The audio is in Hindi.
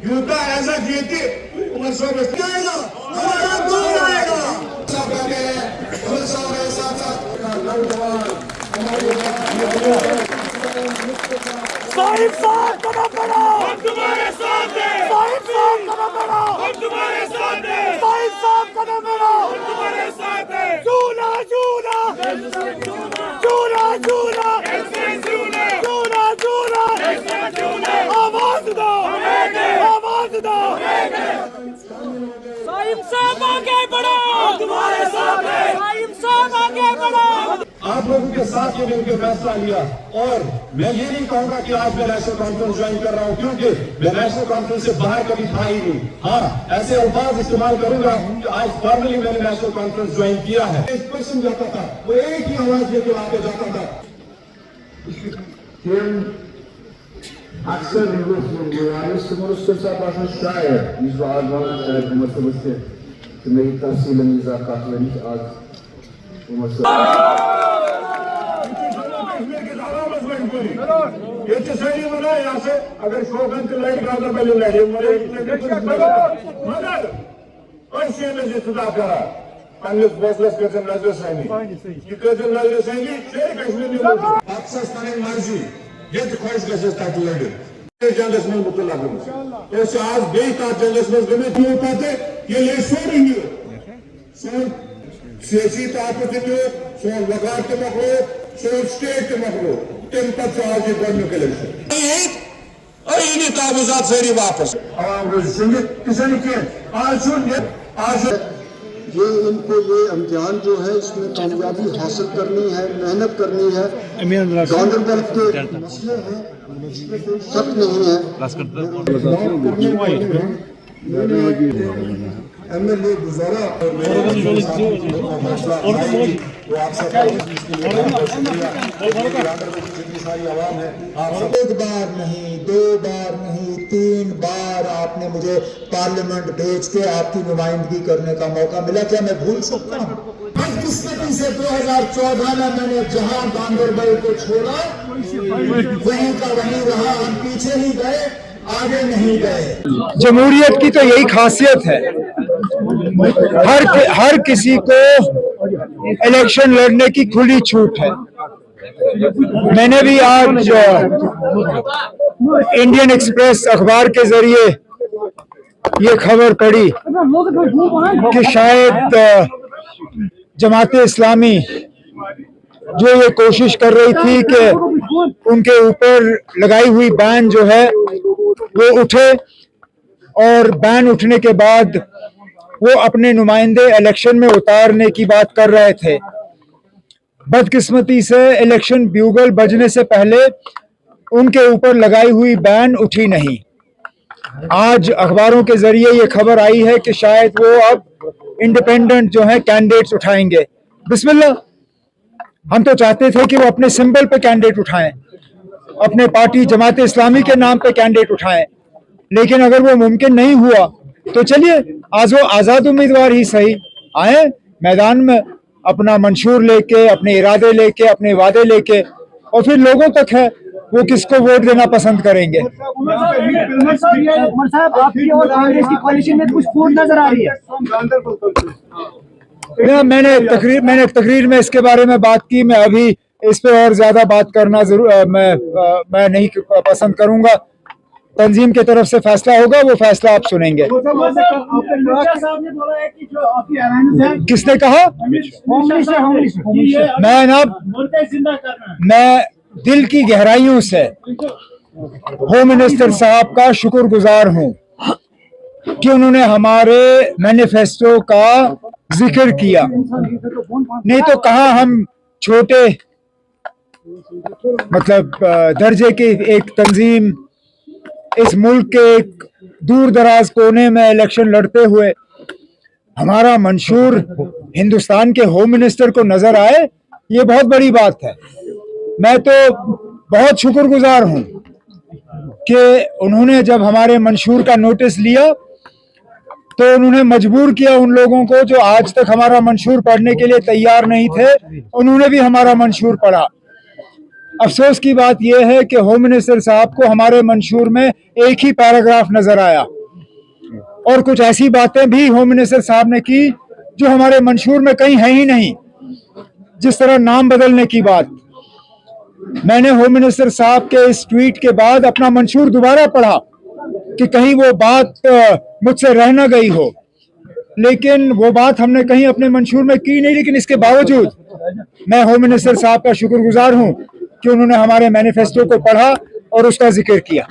यूता ऐसा जीती साहिब साहब कदम बढ़ाओ, हम तुम्हारे साथ हैं। साहिब साहब कदम बढ़ाओ, हम तुम्हारे साथ हैं। साहिब साहब कदम बढ़ाओ, हम तुम्हारे साथ हैं। चूना चूना चूना चूना चूना चूना आवाज दो, आवाज दो। साहिब साहब आगे बढ़ो, हम तुम्हारे साथ हैं। साहिब साहब आगे बढ़ो। आप लोगों के साथ में मिलकर फैसला लिया और मैं ये नहीं कहूंगा कि आज मैं नेशनल कॉन्फ्रेंस ज्वाइन कर रहा हूं, क्योंकि मैं नेशनल कॉन्फ्रेंस से बाहर कभी था ही नहीं। हाँ, ऐसे अल्फाज इस्तेमाल करूंगा कि आज फॉर्मली मैंने नेशनल कॉन्फ्रेंस ज्वाइन किया है। एक पर्सन जाता था, वो एक ही आवाज लेकर आगे जाता था। Aksar Murustur साहब आसान शायर इस बार उमर से बच्चे मेरी तहसील मीज़ा काफी आज उमर से ये सही बना यहाँ से अगर शोगन के लाइट का पहले लड़े मगर और शेर में जितना करा कांग्रेस बॉसलेस करते नजर सैनी ये करते नजर सैनी शेर कश्मीर नहीं बोलते अक्सर स्थानीय मर्जी ये तो ख्वाहिश कैसे तक लड़े जंगस में मुकल्ला गए ऐसे आज बेहद जंगस में गए क्यों पाते ये ले छोड़ेंगे सोन सियासी ताकत के सोन वकार के मकलो सोन स्टेट के मकलो तम पर आज ये बनने के लिए और ये कागजात सारी वापस आवाम को सुनिए किसान के आज सुनिए आज ये इनको ये इम्तिहान जो है इसमें कामयाबी हासिल करनी है, मेहनत करनी है। गांधरबल के मसले हैं, इसमें कोई शक नहीं है। एमएलए गुजारा और एक बार नहीं, दो बार नहीं, 3 बार आपने मुझे पार्लियामेंट भेज के आपकी नुमाइंदगी करने का मौका मिला। क्या मैं भूल सकता हूँ? बदकिस्मती से 2014 में मैंने जहां गांधरबल को छोड़ा वहीं का वहीं रहा। हम पीछे ही गए, आगे नहीं गए। जमहूरियत की तो यही खासियत है, हर किसी को इलेक्शन लड़ने की खुली छूट है। मैंने भी आज इंडियन एक्सप्रेस अखबार के जरिए ये खबर पढ़ी कि शायद जमाते इस्लामी जो ये कोशिश कर रही थी कि उनके ऊपर लगाई हुई बैन जो है वो उठे, और बैन उठने के बाद वो अपने नुमाइंदे इलेक्शन में उतारने की बात कर रहे थे। बदकिस्मती से इलेक्शन ब्यूगल बजने से पहले उनके ऊपर लगाई हुई बैन उठी नहीं। आज अखबारों के जरिए ये खबर आई है कि शायद वो अब इंडिपेंडेंट जो है कैंडिडेट्स उठाएंगे। बिस्मिल्लाह, हम तो चाहते थे कि वो अपने सिंबल पे कैंडिडेट उठाएं, अपने पार्टी जमाते इस्लामी के नाम पे कैंडिडेट उठाएं, लेकिन अगर वो मुमकिन नहीं हुआ तो चलिए आज वो आज़ाद उम्मीदवार ही सही आए मैदान में, अपना मंशूर लेके, अपने इरादे लेके, अपने वादे लेके, और फिर लोगों तक है वो किसको वोट देना पसंद करेंगे। आपकी और कांग्रेस की कोalition में कुछ फूट नजर आ रही है। मैंने तकरीर में इसके बारे में बात की। मैं अभी इस पे और ज्यादा बात करना मैं नहीं पसंद करूंगा। तंजीम की तरफ से फैसला होगा, वो फैसला आप सुनेंगे। किसने कहा? मैं दिल की गहराइयों से होम मिनिस्टर साहब का शुक्रगुजार हूं कि उन्होंने हमारे मैनिफेस्टो का जिक्र किया। नहीं तो कहाँ हम छोटे मतलब दर्जे की एक तंजीम इस मुल्क के एक दूर दराज कोने में इलेक्शन लड़ते हुए हमारा मंशूर हिंदुस्तान के होम मिनिस्टर को नजर आए, ये बहुत बड़ी बात है। मैं तो बहुत शुक्रगुजार हूं कि उन्होंने जब हमारे मंशूर का नोटिस लिया तो उन्होंने मजबूर किया उन लोगों को जो आज तक हमारा मंशूर पढ़ने के लिए तैयार नहीं थे, उन्होंने भी हमारा मंशूर पढ़ा। अफसोस की बात यह है कि होम मिनिस्टर साहब को हमारे मंशूर में एक ही पैराग्राफ नजर आया और कुछ ऐसी बातें भी होम मिनिस्टर साहब ने की जो हमारे मंशूर में कहीं है ही नहीं, जिस तरह नाम बदलने की बात। मैंने होम मिनिस्टर साहब के इस ट्वीट के बाद अपना मंशूर दोबारा पढ़ा कि कहीं वो बात मुझसे रह न गई हो, लेकिन वो बात हमने कहीं अपने मंशूर में की नहीं। लेकिन इसके बावजूद मैं होम मिनिस्टर साहब का शुक्रगुजार हूं कि उन्होंने हमारे मैनिफेस्टो को पढ़ा और उसका जिक्र किया।